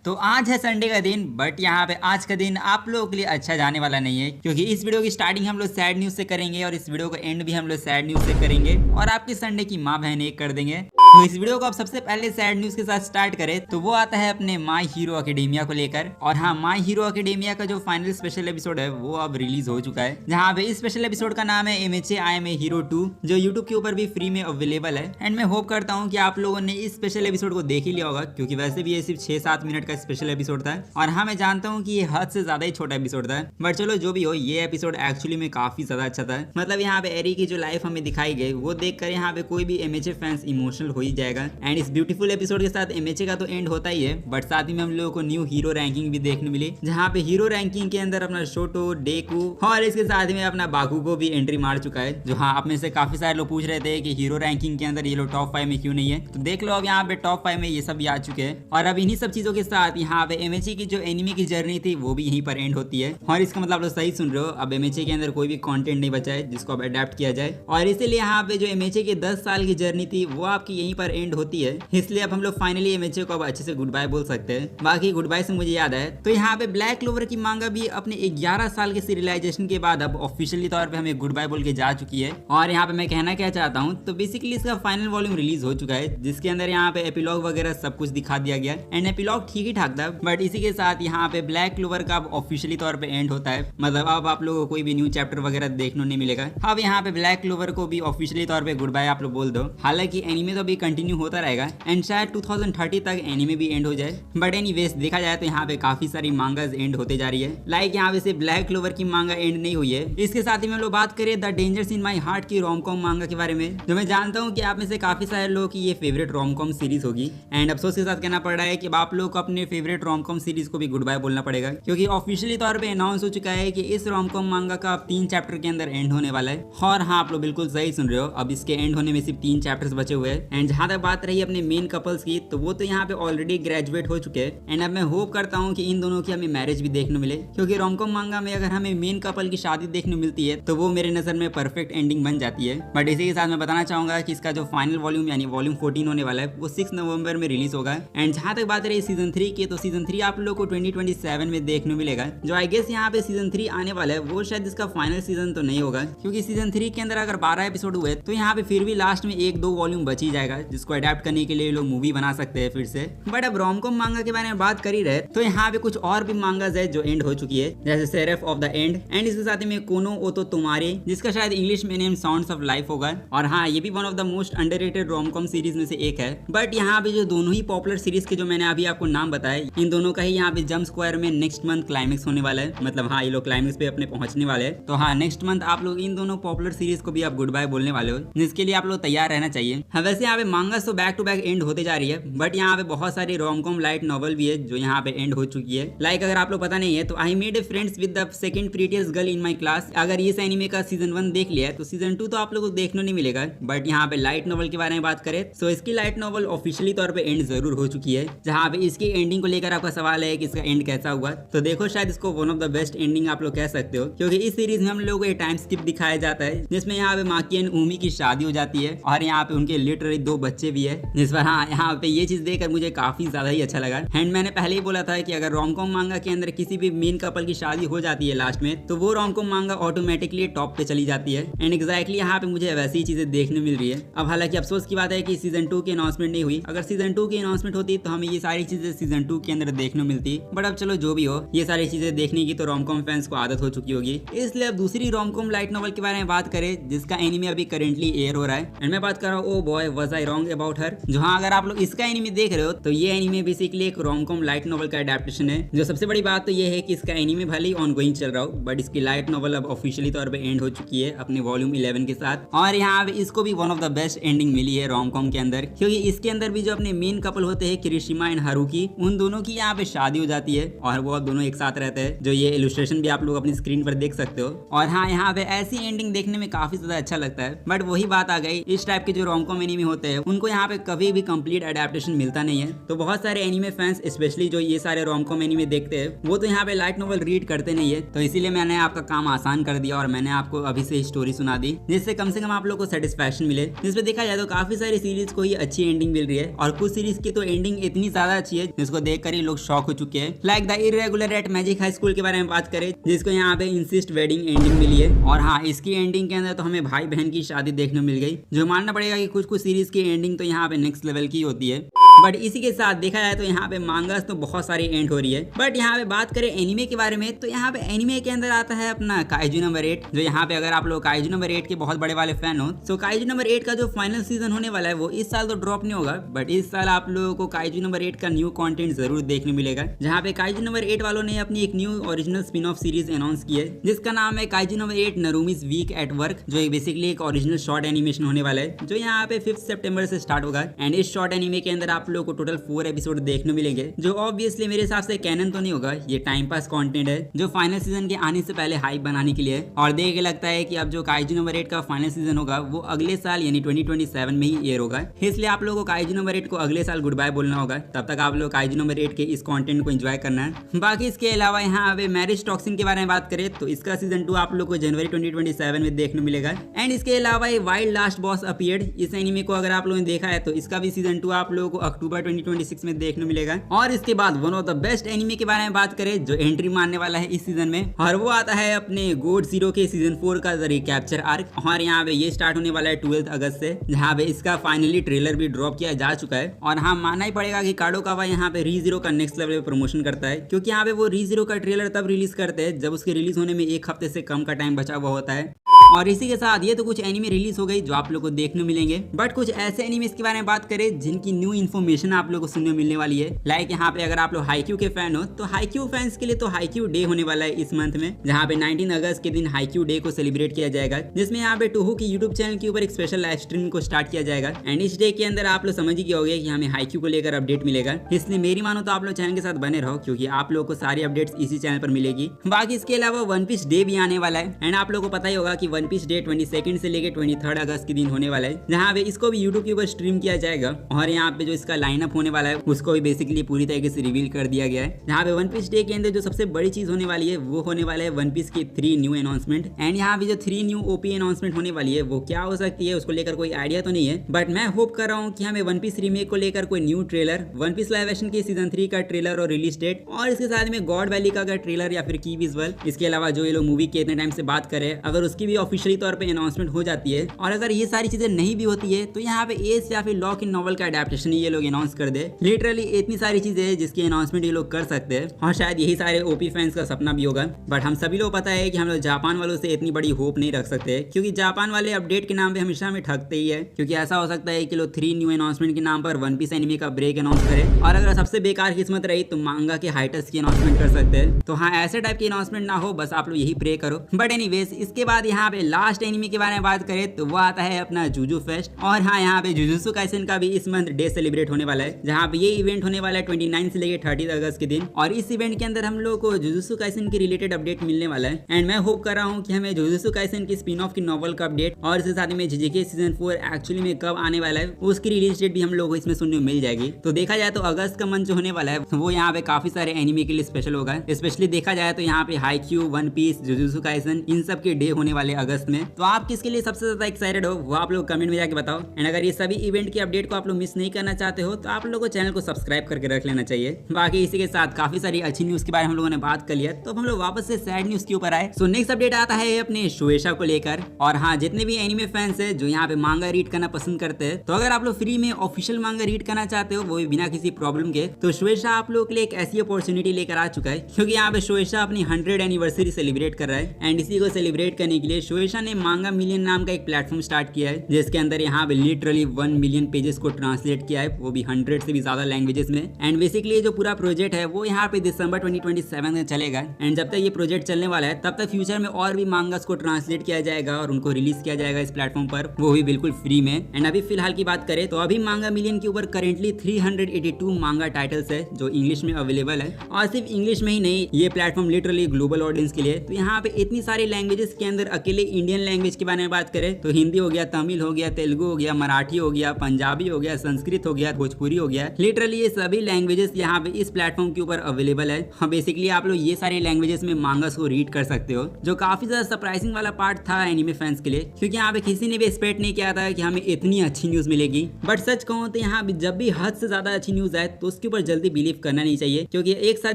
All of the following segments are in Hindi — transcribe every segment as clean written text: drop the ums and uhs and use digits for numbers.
तो आज है संडे का दिन, बट यहाँ पे आज का दिन आप लोगों के लिए अच्छा जाने वाला नहीं है, क्योंकि इस वीडियो की स्टार्टिंग हम लोग सैड न्यूज से करेंगे और इस वीडियो का एंड भी हम लोग सैड न्यूज से करेंगे और आपकी संडे की माँ बहन एक कर देंगे। तो इस वीडियो को आप सबसे पहले सैड न्यूज के साथ स्टार्ट करें तो वो आता है अपने माई हीरो अकेडेमिया को लेकर। और हाँ, माई हीरो अकेडेमिया का जो फाइनल स्पेशल एपिसोड है वो अब रिलीज हो चुका है, जहाँ पे इस स्पेशल एपिसोड का नाम है MHA I Am a Hero 2, जो यूट्यूब के ऊपर भी फ्री में अवेलेबल है। एंड मैं होप करता हूँ कि आप लोगों ने इस स्पेशल एपिसोड को देख ही लिया होगा, क्योंकि वैसे भी ये सिर्फ 6-7 मिनट का स्पेशल एपिसोड था। और हाँ, मैं जानता हूँ कि ये हद से ज्यादा ही छोटा एपिसोड था, बट चलो जो भी हो, ये एपिसोड एक्चुअली में काफी ज्यादा अच्छा था। मतलब यहाँ पे एरी की जो लाइफ हमें दिखाई गई वो देखकर यहाँ पे कोई भी MHA फैंस इमोशनल हो ही जाएगा। एंड इस ब्यूटीफुल एपिसोड के साथ MHA का तो एंड होता ही है, बट साथ ही में हम लोगों को न्यू हीरो रैंकिंग भी देखने मिली, जहाँ पे हीरो रैंकिंग के अंदर अपना शोटो, डेकू और इसके साथ में अपना बाकुगो भी एंट्री मार चुका है। जो हाँ, आप में से काफी सारे लोग पूछ रहे थे कि हीरो रैंकिंग के अंदर ये लोग टॉप 5 में क्यों नहीं है, तो देख लो अब यहाँ पे टॉप 5 में ये सब भी आ चुके हैं। और अब इन्हीं सब चीजों के साथ यहाँ पे MHA की जो एनिमी की जर्नी थी वो भी यहीं पर एंड होती है। और इसका मतलब आप लोग सही सुन रहे हो, अब MHA के अंदर कोई भी कंटेंट नहीं बचा है जिसको अब अडेप्ट किया जाए। और इसीलिए यहाँ पे जो MHA की 10 साल की जर्नी थी वो आपकी यहीं पर एंड होती है। इसलिए अब हम लोग फाइनली MHA को अब अच्छे से गुड बाय बोल सकते हैं। बाकी गुड बाय से मुझे याद है, तो यहाँ पे ब्लैक क्लोवर की मांगा भी अपने 11 साल के सीरियलाइजेशन के बाद अब ऑफिशियली तौर पे हमें गुड बाय बोल के जा चुकी है। और यहाँ पे मैं कहना क्या चाहता हूँ, तो बेसिकली इसका फाइनल वॉल्यूम रिलीज हो चुका है, जिसके अंदर यहाँ पे एपिलॉग वगैरह सब कुछ दिखा दिया गया। एंड एपिलॉग ठीक ही ठाक था, बट इसी के साथ यहाँ पे ब्लैक क्लोवर का अब ऑफिशियली तौर पे एंड होता है। मतलब अब आप लोगों को कोई भी न्यू चैप्टर वगैरह देखने नहीं मिलेगा। अब यहाँ पे ब्लैक क्लोवर को भी ऑफिशियली तौर पे गुड बाय आप लोग बोल दो। हालांकि एनीमे तो अभी कंटिन्यू होता रहेगा एंड शायद 2030 तक एनीमे भी एंड हो जाए, बट एनीवेज देखा जाए तो यहाँ पे काफी सारी मांगास एंड होते जा रही है। लाइक यहाँ पे से ब्लैक क्लोवर की मांगा एंड नहीं हुई है। इसके साथ ही हम लोग बात करें the dangers in my heart की रोमकॉम मांगा के बारे में, जो मैं जानता हूँ कि आप में से काफी सारे लोगों की ये फेवरेट रोमकॉम सीरीज होगी। एंड अफसोस के साथ कहना पड़ रहा है कि आप लोग को अपने फेवरेट रोमकॉम सीरीज को भी गुड बाय बोलना पड़ेगा, क्योंकि ऑफिशियली तौर पे अनाउंस हो चुका है कि इस रोमकॉम मांगा का अब 3 चैप्टर के अंदर एंड होने वाला है। और हाँ, आप लोग बिल्कुल सही सुन रहे हो, अब इसके एंड होने में सिर्फ 3 चैप्टर्स बचे हुए हैं। एंड जहां तक बात रही अपने मेन कपल्स की, तो वो तो यहाँ पे ऑलरेडी ग्रेजुएट हो चुके हैं। एंड अब मैं होप करता हूँ कि इन दोनों की हमें मैरिज भी देखने मिले, क्योंकि रोमकॉम मांगा में अगर हमें मेन कपल की शादी देखने मिलती है तो वो मेरे नजर में परफेक्ट एंडिंग बन जाती है। बट इसी के साथ मैं बताना चाहूंगा कि इसका जो फाइनल वॉल्यूम यानी वॉल्यूम 14 होने वाला है वो 6 नवंबर में रिलीज होगा। एंड जहां तक बात रही सीजन 3 की, तो सीजन 3 आप लोग को 2027 में देखने मिलेगा। जो आई गेस यहाँ पे सीजन 3 आने वाला है वो शायद इसका फाइनल सीजन तो नहीं होगा, क्योंकि सीजन 3 के अंदर अगर 12 एपिसोड हुए तो यहाँ पे फिर भी लास्ट में 1-2 वॉल्यूम बच ही जाएगा, जिसको अडेप्ट करने के लिए लोग मूवी बना सकते हैं फिर से। बट अब रोमकॉम मांगा के बारे में बात कर ही रहे, तो यहाँ पे कुछ और भी मांगास है जो एंड हो चुकी है, जैसे seraph of the end and इसके साथ में कोनो ओतो तुम्हारे, जिसका शायद इंग्लिश में नेम साउंड्स ऑफ लाइफ होगा। और हाँ, ये भी one of the most underrated romcom series में से एक है। बट यहाँ पे जो दोनों ही पॉपुलर सीरीज के जो मैंने अभी आपको नाम बताए, इन दोनों का ही यहाँ पे जंप स्क्वायर में नेक्स्ट मंथ क्लाइमेक्स होने वाला है। मतलब हाँ, ये लोग क्लाइमेक्स पे अपने पहुंचने वाले हैं। तो हाँ, नेक्स्ट मंथ आप लोग इन दोनों पॉपुलर सीरीज को भी आप गुड बाय बोलने वाले हो, जिसके लिए आप लोग तैयार रहना चाहिए। हाँ, वैसे यहाँ पे मांगास तो बैक टू बैक एंड होते जा रही है, बट यहाँ पे बहुत सारी रोमकॉम लाइट नॉवल भी है जो यहाँ पे एंड हो चुकी है। लाइक अगर आप लोग पता नहीं है तो I made a friends with the second prettiest girl in my class. अगर इस एनिमे का सीजन 1 देख लिया है तो सीजन 2 तो आप लोगों को देखने नहीं मिलेगा। बट यहाँ पे लाइट नॉवल के बारे में बात करें तो इसकी लाइट नॉवल ऑफिशियली तौर पे एंड जरूर हो चुकी है। जहाँ पे इसकी एंडिंग को लेकर आपका सवाल है कि इसका एंड कैसा हुआ, तो देखो शायद इसको one of the best ending आप लोग कह सकते हो, क्योंकि इस सीरीज में हम लोगों को एक टाइम स्किप दिखाया जाता है, जिसमें यहाँ पे माकी एंड उमी की शादी हो जाती है और यहाँ पे उनके लिटरली 2 बच्चे भी है। जिस पर हाँ, यहाँ पे ये चीज देखकर मुझे काफी ज्यादा ही अच्छा लगा। एंड मैंने पहले ही बोला था कि अगर रोमकॉम मांगा के अंदर किसी भी मेन कपल की शादी हो जाती है लास्ट में, तो वो रोमकॉम मांगा ऑटोमेटिकली टॉप पे चली जाती है। एंड एग्जैक्टली यहाँ पे मुझे वैसी ही चीजें देखने मिल रही है। अब हालांकि अफसोस की बात है कि सीजन 2 की अनाउंसमेंट नहीं हुई। अगर सीजन 2 की अनाउंसमेंट होती तो हमें ये सारी चीजें सीजन 2 के अंदर देखने मिलती। बट अब चलो जो भी हो, ये सारी चीजें देखने की तो रोमकॉम फैंस को आदत हो चुकी होगी। इसलिए अब दूसरी रोमकॉम लाइट नॉवल के बारे में बात करें, जिसका एनिमे अभी करेंटली एयर हो रहा है। एंड मैं बात कर रहा हूँ oh boy was I wrong about her. जो हाँ, अगर आप लोग इसका एनिमे देख रहे हो तो ये एनिमे बेसिकली एक रोमकॉम लाइट नॉवल का अडेप्टेशन है। जो सबसे बड़ी बात तो ये है कि इसका एनिमे भले ही ऑनगोइंग चल रहा हो, बट इसकी लाइट नॉवल अब ऑफिशियली तौर पे एंड हो चुकी है अपने वॉल्यूम 11 के साथ। और यहाँ पे इसको भी one of the best ending मिली है रोमकॉम के अंदर, क्योंकि इसके अंदर भी जो अपने मेन कपल होते हैं किरिशिमा एंड हारुकी, उन दोनों की यहाँ पे शादी हो जाती है और वो दोनों एक साथ रहते हैं। जो ये इलस्ट्रेशन भी आप लोग अपनी स्क्रीन पर देख सकते हो। और हाँ, यहाँ पे ऐसी एंडिंग देखने में काफी ज्यादा अच्छा लगता है। बट वही बात आ गई, इस टाइप के जो रोमकॉम एनिमे होते हैं उनको यहाँ पे कभी भी कंप्लीट अडेप्टेशन मिलता नहीं है। तो बहुत सारे एनिमे फैंस स्पेशली जो ये सारे रोमकॉम एनिमे देखते हैं वो तो यहाँ पे लाइट नोवेल रीड करते नहीं है। तो इसीलिए मैंने आपका काम आसान कर दिया और मैंने आपको अभी से स्टोरी सुना दी जिससे कम से कम आप लोग को सेटिस्फैक्शन मिले। जिसमें देखा जाए तो काफी सारी सीरीज को ही अच्छी एंडिंग मिल रही है और कुछ सीरीज की तो एंडिंग इतनी ज्यादा अच्छी है जिसको देखकर ही लोग शॉक हो चुके हैं। Like the irregular at magic high school के बारे में बात करें जिसको यहाँ पे इंसिस्ट वेडिंग एंडिंग मिली है। और हाँ, इसकी एंडिंग के अंदर तो हमें भाई बहन की शादी देखने मिल गई, जो मानना पड़ेगा कि कुछ सीरीज की एंडिंग तो यहाँ पे नेक्स्ट लेवल की होती है। बट इसी के साथ देखा जाए तो यहाँ पे मांगास तो बहुत सारी एंड हो रही है। बट यहाँ पे बात करें एनिमे के बारे में तो यहाँ पे एनिमे के अंदर आता है अपना काइजू नंबर 8, जो यहाँ पे अगर आप लोग काइजू नंबर 8 के बहुत बड़े वाले फैन हो तो काइजू नंबर 8 का जो फाइनल सीजन होने वाला है वो इस साल तो ड्रॉप नहीं होगा, बट इस साल आप लोगों को काइजू नंबर 8 का न्यू कंटेंट जरूर देखने मिलेगा। जहाँ पे काइजू नंबर 8 वालों ने अपनी एक new original spin off series announce की है जिसका नाम है Kaiju number 8 Narumi's week at work, जो बेसिकली एक ओरिजिनल शॉर्ट एनिमेशन होने वाला है जो यहाँ पे 5 सितंबर से स्टार्ट होगा। एंड इस शॉर्ट एनिमे के अंदर आप लोगों को टोटल 4 एपिसोड देखने मिलेंगे, जो ऑब्वियसली मेरे हिसाब से कैनन तो नहीं होगा, ये टाइम पास कंटेंट है जो फाइनल सीजन के आने से पहले हाइप बनाने के लिए। और देख के लगता है कि अब जो काइजू नंबर 8 का फाइनल सीजन होगा वो अगले साल यानी 2027 में ही एयर होगा, इसलिए आप लोगों को काइजू नंबर 8 को अगले साल गुड बाय बोलना होगा। तब तक आप लोग काइजू नंबर 8 के इस कंटेंट को एंजॉय करना है। बाकी इसके अलावा यहाँ पे मैरिज टॉक्सिन के बारे में बात करें तो इसका सीजन 2 आप लोग को जनवरी 2027 में देखने मिलेगा। एंड इसके अलावा वाइल्ड लास्ट बॉस अपीयर्ड, इस एनिमे को अगर आप लोगों ने देखा है तो इसका भी सीजन 2 आप लोगों को अक्टूबर 2026 में देखने मिलेगा। और इसके बाद one of the best anime के बारे में बात करें जो एंट्री मारने वाला है इस सीजन में, और वो आता है अपने गोड जीरो के सीजन 4 का रिकैप्चर आर्क। और यहाँ पे ये स्टार्ट होने वाला है 12 अगस्त से, जहाँ पे इसका फाइनली ट्रेलर भी ड्रॉप किया जा चुका है। और हाँ, मानना ही पड़ेगा कि काडोकावा यहाँ पे रीजीरो का नेक्स्ट लेवल पे प्रमोशन करता है, क्योंकि यहाँ पे वो रीजीरो का ट्रेलर तब रिलीज करते हैं जब उसके रिलीज होने में 1 हफ्ते से कम का टाइम बचा हुआ होता है। और इसी के साथ ये तो कुछ एनिमे रिलीज हो गई जो आप लोग को देखने मिलेंगे, बट कुछ ऐसे एनिमेस के बारे में बात करें जिनकी न्यू इन्फॉर्मेशन आप लोग को सुनने मिलने वाली है। लाइक यहाँ पे अगर आप लोग हाईक्यू के फैन हो तो हाईक्यू फैंस के लिए तो हाईक्यू डे होने वाला है इस मंथ में, जहाँ पे 19 अगस्त के दिन हाईक्यू डे को सेलिब्रेट किया जाएगा, जिसमें यहाँ पे टोहू की यूट्यूब चैनल के ऊपर एक स्पेशल लाइव स्ट्रीम को स्टार्ट किया जाएगा। एंड इस डे के अंदर आप लोग समझ ही गए होंगे कि हमें हाईक्यू को लेकर अपडेट मिलेगा, इसलिए मेरी मानो तो आप लोग चैनल के साथ बने रहो क्योंकि आप लोग को सारी अपडेट्स इसी चैनल पर मिलेगी। बाकी इसके अलावा वन पीस डे भी आने वाला है। एंड आप लोग को पता ही होगा कि वन पीस डे 22 से लेकर 23 अगस्त के दिन होने वाला है, जहाँ पे इसको भी यूट्यूब के ऊपर स्ट्रीम किया जाएगा। और यहाँ पे जो इसका लाइनअप होने वाला है उसको भी बेसिकली पूरी तरीके से रिवील कर दिया गया है। जहाँ पे वन पीस डे के अंदर जो सबसे बड़ी चीज होने वाली है वो होने वाला है वन पीस की 3 न्यू अनाउंसमेंट। एंड यहाँ पे जो 3 न्यू ओपी अनाउंसमेंट होने वाली है वो क्या हो सकती है उसको लेकर कोई आइडिया तो नहीं है, बट मैं होप कर रहा हूँ कि हमें वन पीस रीमेक को लेकर कोई new trailer, one piece live action की सीजन 3 का ट्रेलर और रिलीज डेट, और इसके साथ में गॉड वैली का अगर ट्रेलर या फिर की विजुअल, इसके अलावा जो ये लोग मूवी के इतने टाइम से बात करें अगर उसकी भी ऑफिशियली तौर पर अनाउंसमेंट हो जाती है। और अगर ये सारी चीजें नहीं भी होती है तो यहाँ पे एस या फिर लॉक इन नॉवल का अडेप्टेशन ये लोग अनाउंस कर दे। लिटरली इतनी सारी चीजें हैं जिसकी अनाउंसमेंट ये लोग कर सकते हैं, और शायद यही सारे ओपी फैंस का सपना भी होगा। बट हम सभी लोग पता है कि हम लोग जापान वालों से इतनी बड़ी होप नहीं रख सकते, क्योंकि जापान वाले अपडेट के नाम पे हमेशा हमें ठगते ही है। क्योंकि ऐसा हो सकता है कि लोग 3 न्यू अनाउंसमेंट के नाम पर वन पीस एनिमे का ब्रेक अनाउंस करें, और अगर सबसे बेकार किस्मत रही तो मांगा के हाइटस की अनाउंसमेंट कर सकते हैं। तो हाँ, ऐसे टाइप की अनाउंसमेंट ना हो, बस आप लोग यही प्रे करो। बट एनीवेज, इसके बाद यहाँ पे लास्ट एनिमे के बारे में बात करें तो वो आता है अपना जुजू फेस्ट। और हाँ, यहाँ पे जुजुत्सु काइसेन का भी इस मंथ डे सेलिब्रेट होने वाला है, जहाँ पे ये इवेंट होने वाला है 29 से लेकर 30 अगस्त के दिन। और इस इवेंट के अंदर हम लोग को जुजुत्सु काइसेन की रिलेटेड अपडेट मिलने वाला है। एंड मैं होप कर रहा हूँ कि हमें जुजुत्सु काइसेन की स्पिन ऑफ की नॉवल का अपडेट और इसके साथ में जेजेके सीजन 4 एक्चुअली में कब आने वाला है उसकी रिलीज डेट भी हम लोग को इसमें सुनने को मिल जाएगी। तो देखा जाए तो अगस्त का मंथ जो होने वाला है वो यहाँ पे काफी सारे एनिमे के लिए स्पेशल होगा। स्पेशली देखा जाए तो यहाँ पे Haikyuu, One Piece, Jujutsu Kaisen, इन सब के डे होने वाले अगस्त में। तो आप किसके लिए सबसे ज्यादा एक्साइटेड हो वो आप लोग कमेंट में जाके बताओ। एंड अगर ये सभी इवेंट की अपडेट को आप लोग मिस नहीं करना चाहते हो तो आप लोगों को चैनल को सब्सक्राइब करके रख लेना चाहिए। बाकी इसी के साथ काफी सारी अच्छी न्यूज के बारे में हम लोगों ने बात कर लिया, तो अब हम लोग वापस से सैड न्यूज के ऊपर आए। सो नेक्स्ट अपडेट आता है अपने शुएशा को लेकर। और हाँ, जितने भी एनिमे फैंस है जो यहाँ पे मांगा रीड करना पसंद करते हैं, तो अगर आप लोग फ्री में ऑफिशियल मांगा रीड करना चाहते हो वो भी बिना किसी प्रॉब्लम के, तो शुएशा आप लोग के लिए एक ऐसी अपॉर्चुनिटी लेकर आ चुका है, क्योंकि यहाँ पे शुएशा अपनी 100 एनिवर्सरी सेलिब्रेट कर रहा है। एंड इसी को सेलिब्रेट करने के लिए शुएशा ने मांगा मिलियन नाम का एक प्लेटफॉर्म स्टार्ट किया है, जिसके अंदर यहाँ पे लिटरली 1 मिलियन पेजेस को ट्रांसलेट किया है, वो भी 100 से भी ज्यादा लैंग्वेजेस में। एंड बेसिकली जो पूरा प्रोजेक्ट है वो यहाँ पे दिसंबर 2027 में चलेगा। एंड जब तक ये प्रोजेक्ट चलने वाला है तब तक फ्यूचर में और भी मांगास को ट्रांसलेट किया जाएगा और उनको रिलीज किया जाएगा इस प्लेटफॉर्म पर, वो भी बिल्कुल फ्री में। एंड अभी फिलहाल की बात करें तो अभी मांगा मिलियन के ऊपर करेंटली 382 मांगा टाइटल्स है जो इंग्लिश में अवेलेबल है। और सिर्फ इंग्लिश में ही नहीं, ये प्लेटफॉर्म लिटरली ग्लोबल ऑडियंस के लिए। तो यहाँ पे इतनी सारी लैंग्वेजेस के अंदर अकेले लिए इंडियन लैंग्वेज के बारे में बात करें तो हिंदी हो गया, तमिल हो गया, तेलुगु हो गया, मराठी हो गया, पंजाबी हो गया, संस्कृत हो गया, भोजपुरी हो गया। लिटरली ये सभी लैंग्वेजेस यहाँ पे इस प्लेटफॉर्म के ऊपर अवेलेबल है। हाँ, बेसिकली आप लोग ये सारे लैंग्वेजेस में मांगास को रीड कर सकते हो, जो काफी ज्यादा सरप्राइजिंग वाला पार्ट था एनिमे फैंस के लिए, क्योंकि यहाँ पे किसी ने भी एक्सपेक्ट नहीं किया था कि हमें इतनी अच्छी न्यूज मिलेगी। बट सच कहूँ तो यहाँ जब भी हद से ज्यादा अच्छी न्यूज आए तो उसके ऊपर जल्दी बिलीव करना नहीं चाहिए, क्योंकि एक साथ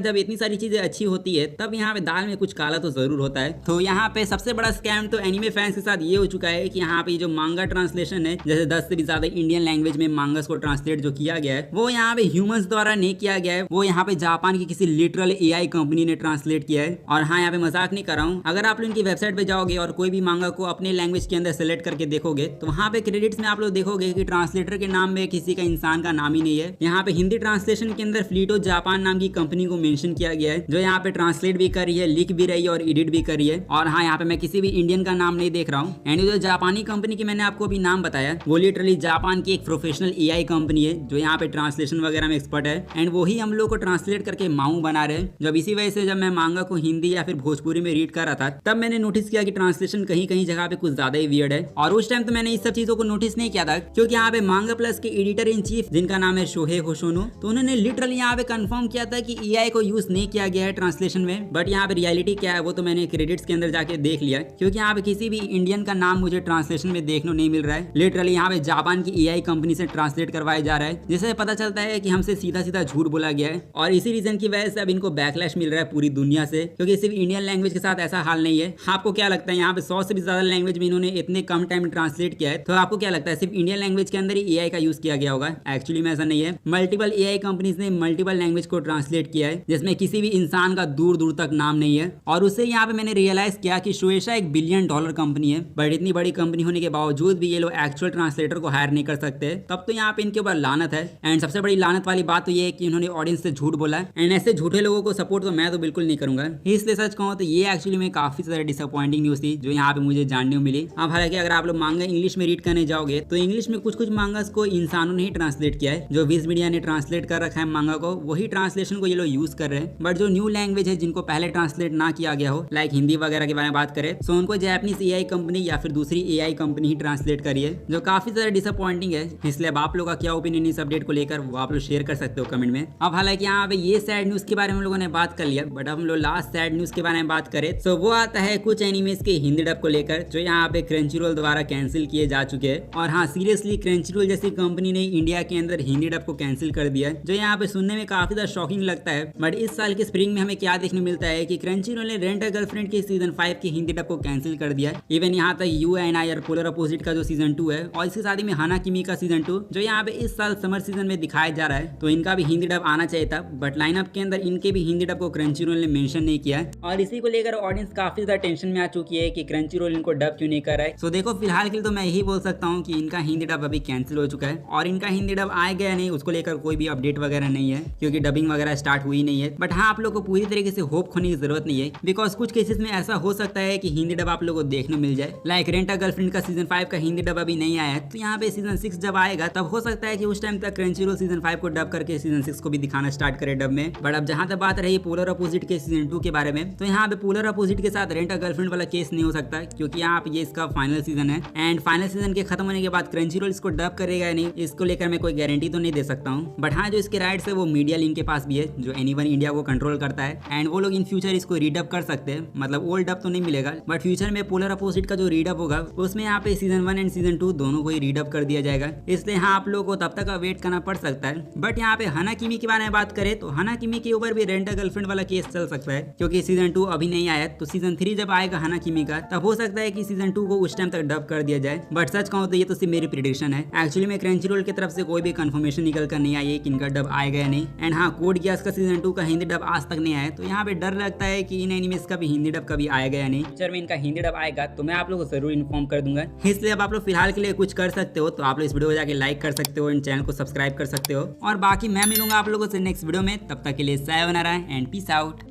जब इतनी सारी चीजें अच्छी होती है तब यहाँ पे दाल में कुछ काला तो जरूर होता है। तो यहाँ पे सबसे बड़ा स्कैम तो एनिमे फैंस के साथ ये हो चुका है कि यहाँ पे जो मांगा ट्रांसलेशन है, जैसे 10 से भी ज्यादा इंडियन लैंग्वेज में मांगास को ट्रांसलेट जो किया गया है, वो यहाँ पे ह्यूमंस द्वारा नहीं किया गया है, वो यहाँ पे जापान की किसी लिटरल एआई कंपनी ने ट्रांसलेट किया है। और हाँ, यहाँ पे मजाक नहीं कर रहा हूँ, अगर आप लोग इनकी वेबसाइट पे जाओगे और कोई भी मांगा को अपने लैंग्वेज के अंदर सेलेक्ट करके देखोगे तो वहाँ पे क्रेडिट्स में आप लोग देखोगे कि ट्रांसलेटर के नाम में किसी का इंसान का नाम ही नहीं है। यहाँ पे हिंदी ट्रांसलेशन के अंदर फ्लीटो जापान नाम की कंपनी को मेंशन किया गया है, जो यहाँ पे ट्रांसलेट भी कर रही है, लिख भी रही है और एडिट भी कर रही है। और हाँ, यहाँ पे मैं किसी भी इंडियन का नाम नहीं देख रहा हूँ। एंड जो जापानी कंपनी की मैंने आपको अभी नाम बताया, वो लिटरली जापान की एक प्रोफेशनल एआई कंपनी है जो यहाँ पे ट्रांसलेशन वगैरह में एक्सपर्ट है। एंड वही हम लोग को ट्रांसलेट करके माऊ बना रहे हैं। जब इसी वजह से जब मैं मांगा को हिंदी या फिर भोजपुरी में रीड कर रहा था तब मैंने नोटिस किया कि ट्रांसलेशन कहीं कहीं जगह पे कुछ ज्यादा ही वियर्ड है। और उस टाइम तो मैंने इस सब चीजों को नोटिस नहीं किया था, क्योंकि यहाँ पे मांगा प्लस के एडिटर इन चीफ जिनका नाम है शोहे होशोनो, तो उन्होंने लिटरली यहाँ पे कंफर्म किया था कि एआई को यूज नहीं किया गया है ट्रांसलेशन में। बट यहाँ पे रियलिटी क्या है वो तो मैंने क्रेडिट्स के अंदर जाके देख लिया, क्योंकि यहाँ पे किसी भी इंडियन का नाम मुझे ट्रांसलेशन में देखने नहीं मिल रहा है। लिटरली यहाँ पे जापान की एआई कंपनी से ट्रांसलेट करवाया जा रहा है, जिससे पता चलता है कि हमसे सीधा सीधा झूठ बोला गया है। और इसी रीजन की वजह से अब इनको बैकलैश मिल रहा है पूरी दुनिया से, क्योंकि सिर्फ इंडियन लैंग्वेज के साथ ऐसा हाल नहीं है। आपको क्या लगता है यहाँ पे 100 से भी ज्यादा लैंग्वेज में इन्होंने इतने कम टाइम में ट्रांसलेट किया है, तो आपको क्या लगता है सिर्फ इंडियन लैंग्वेज के अंदर ही एआई का यूज किया गया होगा? एक्चुअली में ऐसा नहीं है। मल्टीपल एआई कंपनीज ने मल्टीपल लैंग्वेज को ट्रांसलेट किया है, जिसमें किसी भी इंसान का दूर दूर तक नाम नहीं है। और उससे यहाँ पे मैंने रियलाइज किया कि शोएशा एक $1 बिलियन कंपनी है, बट इतनी बड़ी कंपनी होने के बावजूद भी ये लोग एक्चुअल ट्रांसलेटर को हायर नहीं कर सकते, तब तो यहाँ पे इनके ऊपर लानत है। एंड सबसे बड़ी लानत वाली बात तो ये है कि इन्होंने ऑडियंस से झूठ बोला। एंड ऐसे झूठे लोगों को सपोर्ट तो मैं तो बिल्कुल नहीं करूंगा। इसलिए सच कहूँ तो ये एक्चुअली में काफी ज्यादा डिसअपॉइंटिंग न्यूज थी जो यहाँ पे मुझे जानने को मिली। अब हालांकि अगर आप लोग मांगा इंग्लिश में रीड करने जाओगे तो इंग्लिश में कुछ कुछ मांगास को इंसानों ने ही ट्रांसलेट किया है, जो विज मीडिया ने ट्रांसलेट कर रखा है मांगा को, वही ट्रांसलेशन को ये लोग यूज कर रहे हैं। बट जो न्यू लैंग्वेज है जिनको पहले ट्रांसलेट ना किया गया हो, लाइक हिंदी वगैरह के बारे में बात करें, सो उनको जापानीज एआई कंपनी या फिर दूसरी एआई कंपनी ही ट्रांसलेट करी है, जो काफी ज्यादा डिसअपॉइंटिंग है। इसलिए अब आप लोगों का क्या ओपिनियन इस अपडेट को लेकर वो आप लोग शेयर कर सकते हो कमेंट में। अब हालांकि यहाँ पे ये सैड न्यूज के बारे में हम लोगों ने बात कर लिया, बट अब हम लोग लास्ट सैड न्यूज के बारे में बात करें तो वो आता है कुछ एनिमेस के हिंदी डब को लेकर, जो यहाँ पे क्रंचीरोल द्वारा कैंसिल किए जा चुके हैं। और हाँ, सीरियसली क्रंचीरोल जैसी कंपनी ने इंडिया के अंदर हिंदी डब को कैंसिल कर दिया, जो यहाँ पे सुनने में काफी ज्यादा शॉकिंग लगता है। बट इस साल के स्प्रिंग में हमें क्या देखने मिलता है कि क्रंचीरोल ने रेंट अ गर्लफ्रेंड के सीजन 5 के हिंदी डब को कैंसिल कर दिया। इवन यहाँ तक यू एंड आई और पोलर अपोजिट का जो सीजन 2 है, और इसके साथ ही में हाना किमी का सीजन 2 जो यहाँ पे इस साल समर सीजन में दिखाया जा रहा है, तो इनका भी हिंदी डब आना चाहिए था। बट लाइनअप के अंदर इनके भी हिंदी डब को क्रंचीरोल ने मेंशन नहीं किया, और इसी को लेकर ऑडियंस काफी ज्यादा टेंशन में आ चुकी है कि क्रंचीरोल इनको डब क्यों नहीं कर रहा है। सो देखो, फिलहाल के लिए तो मैं यही बोल सकता हूँ कि इनका हिंदी डब अभी कैंसिल हो चुका है, और इनका हिंदी डब आएगा या नहीं उसको लेकर कोई भी अपडेट वगैरह नहीं है, क्योंकि डबिंग वगैरह स्टार्ट हुई नहीं है। बट हाँ, आप लोग को पूरी तरीके से होप खोने की जरूरत नहीं है, बिकॉज कुछ केसेस में ऐसा हो सकता है कि हिंदी डब आप लोगों को देखने मिल जाए। लाइक रेंट अ गर्लफ्रेंड का सीजन 5 का हिंदी डब अभी नहीं आया है, तो यहाँ पे सीजन 6 जब आएगा तब हो सकता है कि उस टाइम तक क्रंचीरोल सीजन 5 को डब करके सीजन 6 को भी दिखाना स्टार्ट करे डब में। बट अब जहां तक बात रही पोलर अपोजिट के सीजन 2 के बारे में, तो यहाँ पे पोलर अपोजिट के साथ रेंट अ गर्लफ्रेंड वाला केस नहीं हो सकता, क्योंकि यहाँ पे ये इसका फाइनल सीजन है। एंड फाइनल सीजन के खत्म होने के बाद क्रंचीरोल इसको डब करेगा या नहीं, इसको लेकर मैं कोई गारंटी तो नहीं दे सकता हूँ। बट हाँ, जो इसके राइट्स है वो मीडिया लिंक के पास भी है, जो एनीवन इंडिया को कंट्रोल करता है। एंड वो लोग इन फ्यूचर इसको रीडब कर सकते हैं, मतलब ओल्ड डब तो नहीं मिलेगा, बट फ्यूचर में पोलर अपोजिट का जो रीडब होगा उसमें यहाँ पे सीजन 1 एंड सीजन 2 दोनों को ही रीडब कर दिया जाएगा। इसलिए हाँ, आप लोगों को तब तक वेट करना पड़ सकता है। बट यहाँ पे हाना किमी के बारे में बात करें तो हाना किमी के ऊपर भी रेंट अ गर्लफ्रेंड वाला केस चल सकता है, क्योंकि सीजन 2 अभी नहीं आया, तो सीजन 3 जब आएगा हाना किमी का तब हो सकता है कि सीजन 2 को उस टाइम तक डब कर दिया जाए। बट सच कहूँ तो ये तो सिर्फ मेरी प्रेडिक्शन है। एक्चुअली में क्रंचीरोल की तरफ से कोई भी कंफर्मेशन निकल कर नहीं आई है कि इनका डब आएगा या नहीं। एंड हाँ, कोड गियास का सीजन 2 का हिंदी डब आज तक नहीं आया, तो यहाँ पे डर लगता है कि इन एनिमेस का भी हिंदी डब कभी आएगा या नहीं। फ्यूचर में इनका हिंदी डब आएगा तो मैं आप लोगों को जरूर इन्फॉर्म कर दूंगा। इसलिए अब आप लोग फिलहाल के लिए कुछ कर सकते हो, तो आप लोग इस वीडियो को जाके लाइक कर सकते हो, इन चैनल को सब्सक्राइब कर सकते हो, और बाकी मैं मिलूंगा आप लोगों से नेक्स्ट वीडियो में। तब तक के लिए सायोनारा एंड पीस आउट।